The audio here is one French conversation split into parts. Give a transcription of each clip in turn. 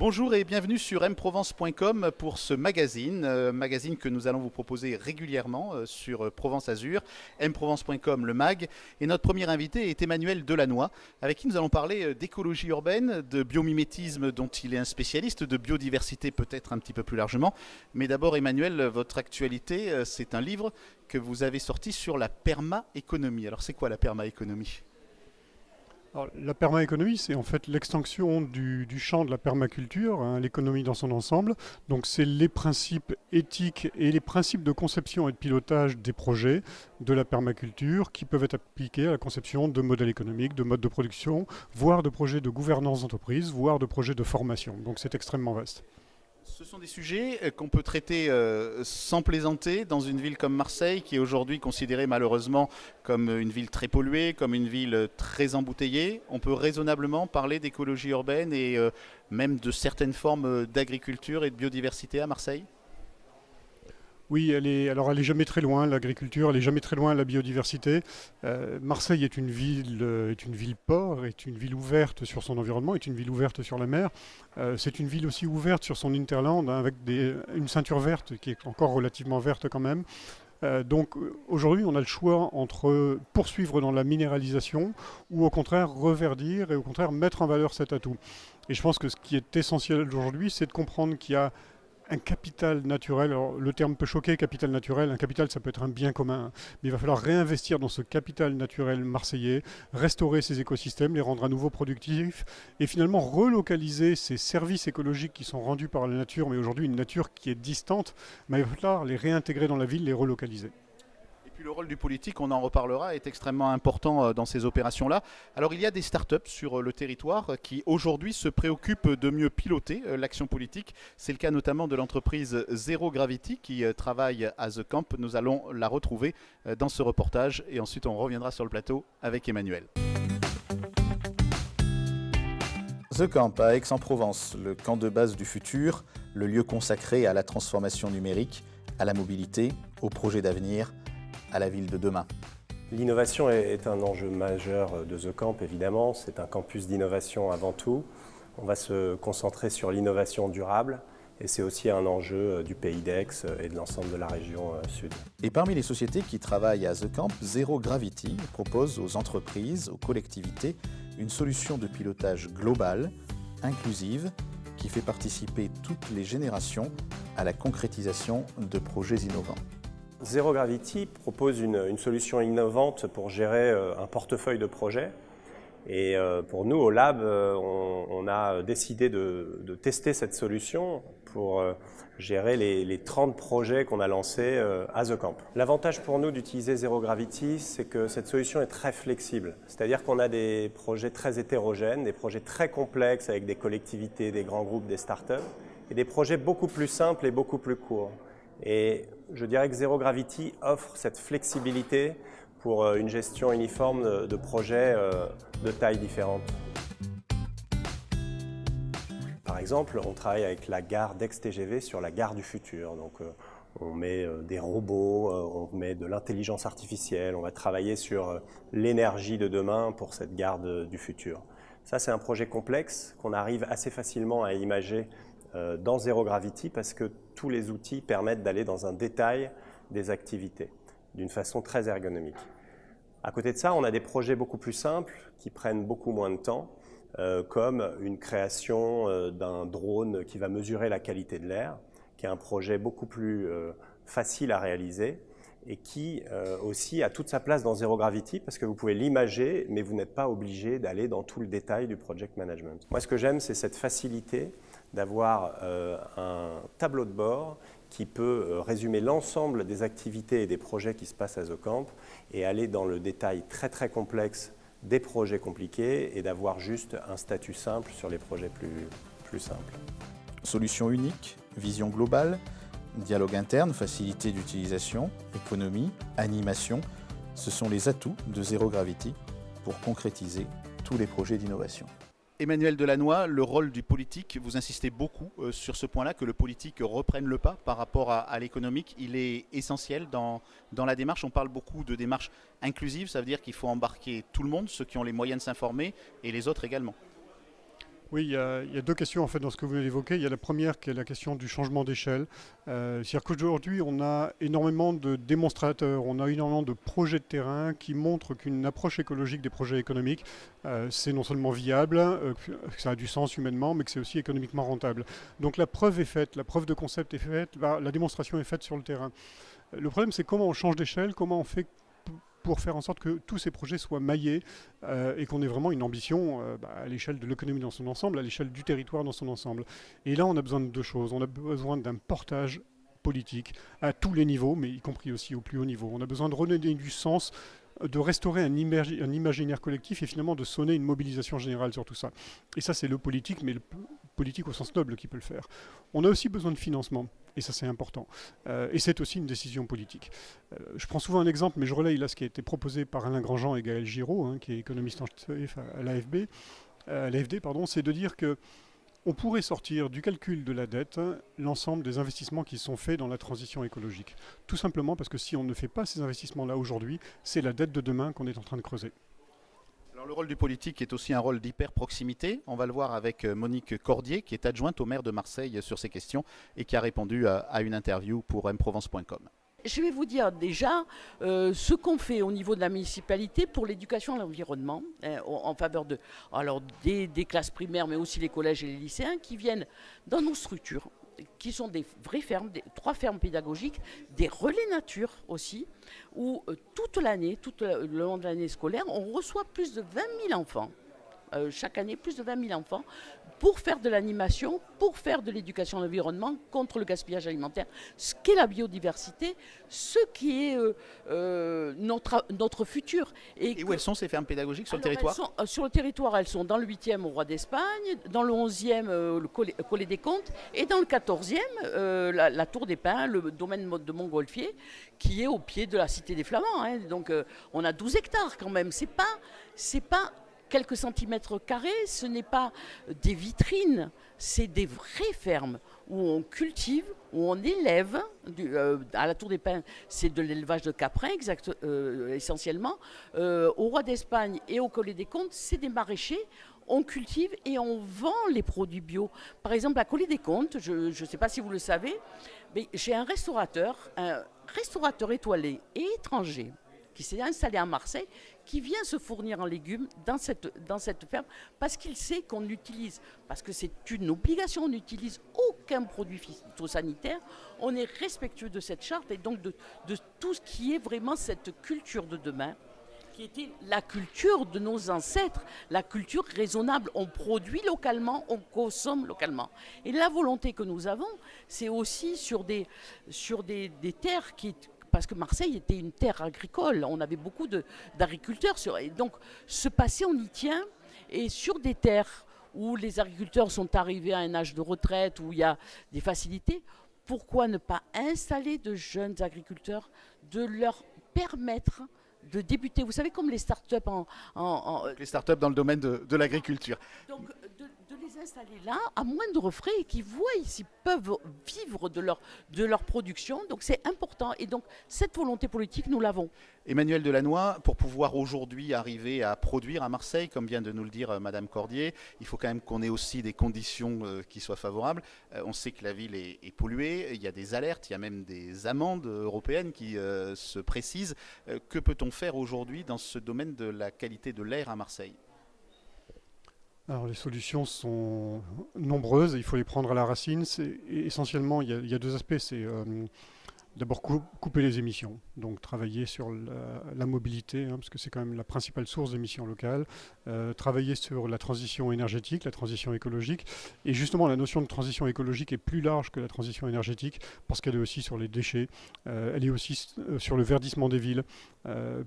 Bonjour et bienvenue sur mprovence.com pour ce magazine que nous allons vous proposer régulièrement sur Provence Azur, mprovence.com le mag. Et notre premier invité est Emmanuel Delannoy, avec qui nous allons parler d'écologie urbaine, de biomimétisme dont il est un spécialiste, de biodiversité peut-être un petit peu plus largement. Mais d'abord Emmanuel, votre actualité, c'est un livre que vous avez sorti sur la permaéconomie. Alors c'est quoi la permaéconomie ? Alors, la permaéconomie, c'est en fait l'extension du champ de la permaculture, hein, l'économie dans son ensemble. Donc c'est les principes éthiques et les principes de conception et de pilotage des projets de la permaculture qui peuvent être appliqués à la conception de modèles économiques, de modes de production, voire de projets de gouvernance d'entreprise, voire de projets de formation. Donc c'est extrêmement vaste. Ce sont des sujets qu'on peut traiter sans plaisanter dans une ville comme Marseille, qui est aujourd'hui considérée malheureusement comme une ville très polluée, comme une ville très embouteillée. On peut raisonnablement parler d'écologie urbaine et même de certaines formes d'agriculture et de biodiversité à Marseille. Oui, alors elle est jamais très loin, l'agriculture, elle est jamais très loin, la biodiversité. Marseille est une ville port, est une ville ouverte sur son environnement, est une ville ouverte sur la mer. C'est une ville aussi ouverte sur son hinterland, hein, avec une ceinture verte qui est encore relativement verte quand même. Donc aujourd'hui, on a le choix entre poursuivre dans la minéralisation ou au contraire reverdir et au contraire mettre en valeur cet atout. Et je pense que ce qui est essentiel aujourd'hui, c'est de comprendre qu'il y a un capital naturel. Alors, le terme peut choquer, capital naturel. Un capital, ça peut être un bien commun. Mais il va falloir réinvestir dans ce capital naturel marseillais, restaurer ces écosystèmes, les rendre à nouveau productifs et finalement relocaliser ces services écologiques qui sont rendus par la nature, mais aujourd'hui une nature qui est distante. Mais il va falloir les réintégrer dans la ville, les relocaliser. Et puis le rôle du politique, on en reparlera, est extrêmement important dans ces opérations-là. Alors il y a des startups sur le territoire qui aujourd'hui se préoccupent de mieux piloter l'action politique. C'est le cas notamment de l'entreprise Zero Gravity qui travaille à The Camp. Nous allons la retrouver dans ce reportage et ensuite on reviendra sur le plateau avec Emmanuel. The Camp à Aix-en-Provence, le camp de base du futur, le lieu consacré à la transformation numérique, à la mobilité, aux projets d'avenir, à la ville de demain. L'innovation est un enjeu majeur de The Camp, évidemment. C'est un campus d'innovation avant tout. On va se concentrer sur l'innovation durable et c'est aussi un enjeu du pays d'Aix et de l'ensemble de la région sud. Et parmi les sociétés qui travaillent à The Camp, Zero Gravity propose aux entreprises, aux collectivités, une solution de pilotage globale, inclusive, qui fait participer toutes les générations à la concrétisation de projets innovants. Zero Gravity propose une solution innovante pour gérer un portefeuille de projets. Et pour nous, au Lab, on a décidé de tester cette solution pour gérer les 30 projets qu'on a lancés à The Camp. L'avantage pour nous d'utiliser Zero Gravity, c'est que cette solution est très flexible. C'est-à-dire qu'on a des projets très hétérogènes, des projets très complexes avec des collectivités, des grands groupes, des startups, et des projets beaucoup plus simples et beaucoup plus courts. Et je dirais que Zero Gravity offre cette flexibilité pour une gestion uniforme de projets de tailles différentes. Par exemple, on travaille avec la gare d'Aix-TGV sur la gare du futur. Donc, on met des robots, on met de l'intelligence artificielle, on va travailler sur l'énergie de demain pour cette gare du futur. Ça, c'est un projet complexe qu'on arrive assez facilement à imager dans Zero Gravity parce que tous les outils permettent d'aller dans un détail des activités d'une façon très ergonomique. À côté de ça, on a des projets beaucoup plus simples qui prennent beaucoup moins de temps, comme une création d'un drone qui va mesurer la qualité de l'air, qui est un projet beaucoup plus facile à réaliser et qui aussi a toute sa place dans Zero Gravity parce que vous pouvez l'imager, mais vous n'êtes pas obligé d'aller dans tout le détail du project management. Moi, ce que j'aime, c'est cette facilité d'avoir un tableau de bord qui peut résumer l'ensemble des activités et des projets qui se passent à The Camp et aller dans le détail très très complexe des projets compliqués et d'avoir juste un statut simple sur les projets plus simples. Solution unique, vision globale, dialogue interne, facilité d'utilisation, économie, animation, ce sont les atouts de Zero Gravity pour concrétiser tous les projets d'innovation. Emmanuel Delannoy, le rôle du politique, vous insistez beaucoup sur ce point-là, que le politique reprenne le pas par rapport à l'économique. Il est essentiel dans la démarche. On parle beaucoup de démarche inclusive, ça veut dire qu'il faut embarquer tout le monde, ceux qui ont les moyens de s'informer et les autres également. Oui, il y a deux questions en fait dans ce que vous venez d'évoquer. Il y a la première qui est la question du changement d'échelle. C'est-à-dire qu'aujourd'hui, on a énormément de démonstrateurs, on a énormément de projets de terrain qui montrent qu'une approche écologique des projets économiques, c'est non seulement viable, que ça a du sens humainement, mais que c'est aussi économiquement rentable. Donc la preuve est faite, la preuve de concept est faite, la démonstration est faite sur le terrain. Le problème, c'est comment on change d'échelle, comment on fait pour faire en sorte que tous ces projets soient maillés et qu'on ait vraiment une ambition à l'échelle de l'économie dans son ensemble, à l'échelle du territoire dans son ensemble. Et là, on a besoin de deux choses. On a besoin d'un portage politique à tous les niveaux, mais y compris aussi au plus haut niveau. On a besoin de redonner du sens, de restaurer un imaginaire collectif et finalement de sonner une mobilisation générale sur tout ça. Et ça, c'est le politique, mais le politique au sens noble qui peut le faire. On a aussi besoin de financement, et ça c'est important. Et c'est aussi une décision politique. Je prends souvent un exemple, mais je relaye là ce qui a été proposé par Alain Grandjean et Gaël Giraud, qui est économiste en chef à l'AFD, c'est de dire que on pourrait sortir du calcul de la dette l'ensemble des investissements qui sont faits dans la transition écologique. Tout simplement parce que si on ne fait pas ces investissements-là aujourd'hui, c'est la dette de demain qu'on est en train de creuser. Alors, le rôle du politique est aussi un rôle d'hyper-proximité. On va le voir avec Monique Cordier, qui est adjointe au maire de Marseille sur ces questions et qui a répondu à une interview pour mprovence.com. Je vais vous dire déjà ce qu'on fait au niveau de la municipalité pour l'éducation à l'environnement en faveur des classes primaires, mais aussi les collèges et les lycéens qui viennent dans nos structures, qui sont des vraies fermes, 3 fermes pédagogiques, des relais nature aussi, où toute l'année, tout le long de l'année scolaire, on reçoit plus de 20 000 enfants. Chaque année, plus de 20 000 enfants, pour faire de l'animation, pour faire de l'éducation à l'environnement, contre le gaspillage alimentaire, ce qu'est la biodiversité, ce qui est notre futur. Et où elles sont ces fermes pédagogiques sur le territoire ? Sur le territoire, elles sont dans le 8e au Roi d'Espagne, dans le 11e le Collet des Comtes, et dans le 14e la Tour des Pins, le domaine de Montgolfier, qui est au pied de la Cité des Flamands. Donc on a 12 hectares quand même, c'est pas quelques centimètres carrés, ce n'est pas des vitrines, c'est des vraies fermes où on cultive, où on élève. À la Tour des Pins, c'est de l'élevage de caprins essentiellement. Au Roi d'Espagne et au Collet des Comtes, c'est des maraîchers. On cultive et on vend les produits bio. Par exemple, à Collet des Comtes, je ne sais pas si vous le savez, mais j'ai un restaurateur étoilé et étranger qui s'est installé à Marseille, qui vient se fournir en légumes dans cette ferme, parce qu'il sait qu'on utilise, parce que c'est une obligation, on n'utilise aucun produit phytosanitaire, on est respectueux de cette charte et donc de tout ce qui est vraiment cette culture de demain, qui était la culture de nos ancêtres, la culture raisonnable. On produit localement, on consomme localement. Et la volonté que nous avons, c'est aussi sur des terres parce que Marseille était une terre agricole, on avait beaucoup d'agriculteurs. Et donc, ce passé, on y tient. Et sur des terres où les agriculteurs sont arrivés à un âge de retraite, où il y a des facilités, pourquoi ne pas installer de jeunes agriculteurs, de leur permettre de débuter, vous savez, comme les startups les startups dans le domaine de l'agriculture. Donc, de les installer là, à moindre frais, et qui voient s'ils peuvent vivre de leur production. Donc, c'est important. Et donc, cette volonté politique, nous l'avons. Emmanuel Delannoy, pour pouvoir aujourd'hui arriver à produire à Marseille, comme vient de nous le dire Madame Cordier, il faut quand même qu'on ait aussi des conditions qui soient favorables. On sait que la ville est polluée, il y a des alertes, il y a même des amendes européennes qui se précisent. Que peut-on faire aujourd'hui dans ce domaine de la qualité de l'air à Marseille ? Alors les solutions sont nombreuses, il faut les prendre à la racine. Essentiellement, il y a deux aspects. C'est d'abord couper les émissions, donc travailler sur la mobilité, parce que c'est quand même la principale source d'émissions locales, travailler sur la transition énergétique, la transition écologique, et justement la notion de transition écologique est plus large que la transition énergétique, parce qu'elle est aussi sur les déchets, elle est aussi sur le verdissement des villes.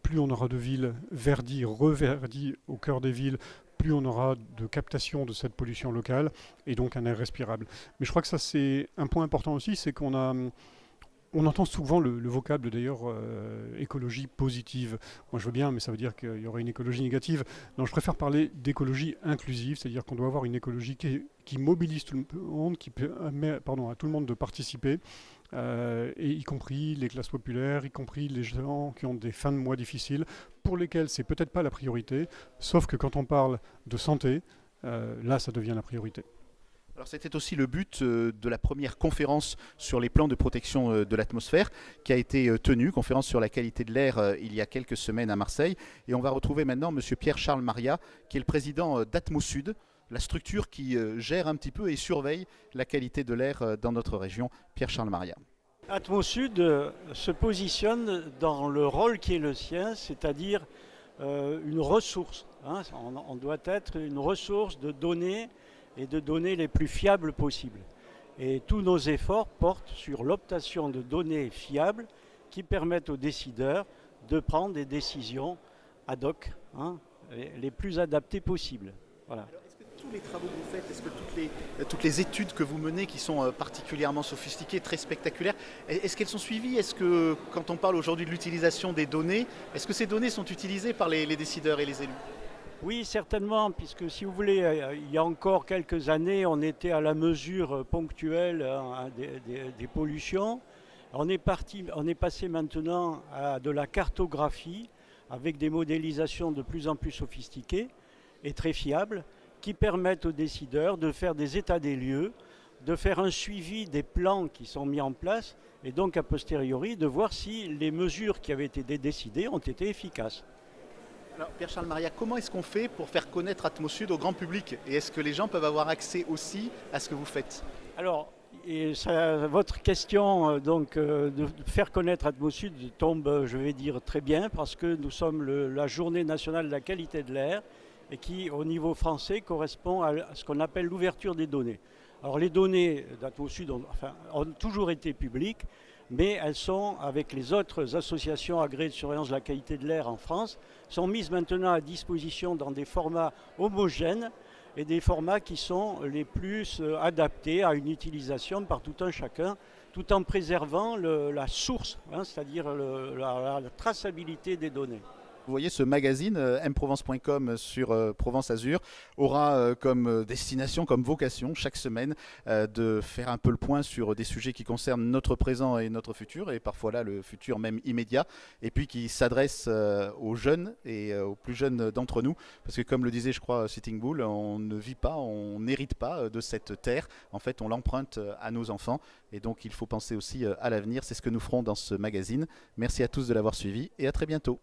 Plus on aura de villes verdies, reverdies au cœur des villes, plus on aura de captation de cette pollution locale, et donc un air respirable. Mais je crois que ça c'est un point important aussi, c'est on entend souvent le vocable d'ailleurs écologie positive. Moi je veux bien, mais ça veut dire qu'il y aurait une écologie négative. Non, je préfère parler d'écologie inclusive, c'est-à-dire qu'on doit avoir une écologie qui mobilise tout le monde, qui permet à tout le monde de participer, et y compris les classes populaires, y compris les gens qui ont des fins de mois difficiles, pour lesquels c'est peut-être pas la priorité, sauf que quand on parle de santé, là ça devient la priorité. Alors c'était aussi le but de la première conférence sur les plans de protection de l'atmosphère qui a été tenue, conférence sur la qualité de l'air il y a quelques semaines à Marseille. Et on va retrouver maintenant M. Pierre-Charles Maria, qui est le président d'Atmosud, la structure qui gère un petit peu et surveille la qualité de l'air dans notre région. Pierre-Charles Maria. Atmosud se positionne dans le rôle qui est le sien, c'est-à-dire une ressource. Hein. On doit être une ressource de données et de données les plus fiables possibles. Et tous nos efforts portent sur l'obtention de données fiables qui permettent aux décideurs de prendre des décisions ad hoc, hein, les plus adaptées possibles. Voilà. Alors, est-ce que tous les travaux que vous faites, est-ce que toutes les études que vous menez qui sont particulièrement sophistiquées, très spectaculaires, est-ce qu'elles sont suivies? Est-ce que quand on parle aujourd'hui de l'utilisation des données, est-ce que ces données sont utilisées par les décideurs et les élus? Oui, certainement, puisque si vous voulez, il y a encore quelques années, on était à la mesure ponctuelle des pollutions. On est passé maintenant à de la cartographie avec des modélisations de plus en plus sophistiquées et très fiables qui permettent aux décideurs de faire des états des lieux, de faire un suivi des plans qui sont mis en place et donc a posteriori de voir si les mesures qui avaient été décidées ont été efficaces. Alors, Pierre-Charles Maria, comment est-ce qu'on fait pour faire connaître Atmosud au grand public? Et est-ce que les gens peuvent avoir accès aussi à ce que vous faites? Alors, votre question de faire connaître Atmosud tombe, je vais dire, très bien, parce que nous sommes la journée nationale de la qualité de l'air et qui, au niveau français, correspond à ce qu'on appelle l'ouverture des données. Alors, les données d'Atmosud ont toujours été publiques, mais elles sont, avec les autres associations agréées de surveillance de la qualité de l'air en France, sont mises maintenant à disposition dans des formats homogènes et des formats qui sont les plus adaptés à une utilisation par tout un chacun, tout en préservant la source, hein, c'est-à-dire la traçabilité des données. Vous voyez, ce magazine, mprovence.com sur Provence Azur, aura comme destination, comme vocation, chaque semaine, de faire un peu le point sur des sujets qui concernent notre présent et notre futur, et parfois là, le futur même immédiat, et puis qui s'adresse aux jeunes et aux plus jeunes d'entre nous, parce que comme le disait, je crois, Sitting Bull, on ne vit pas, on n'hérite pas de cette terre, en fait, on l'emprunte à nos enfants, et donc il faut penser aussi à l'avenir, c'est ce que nous ferons dans ce magazine. Merci à tous de l'avoir suivi, et à très bientôt.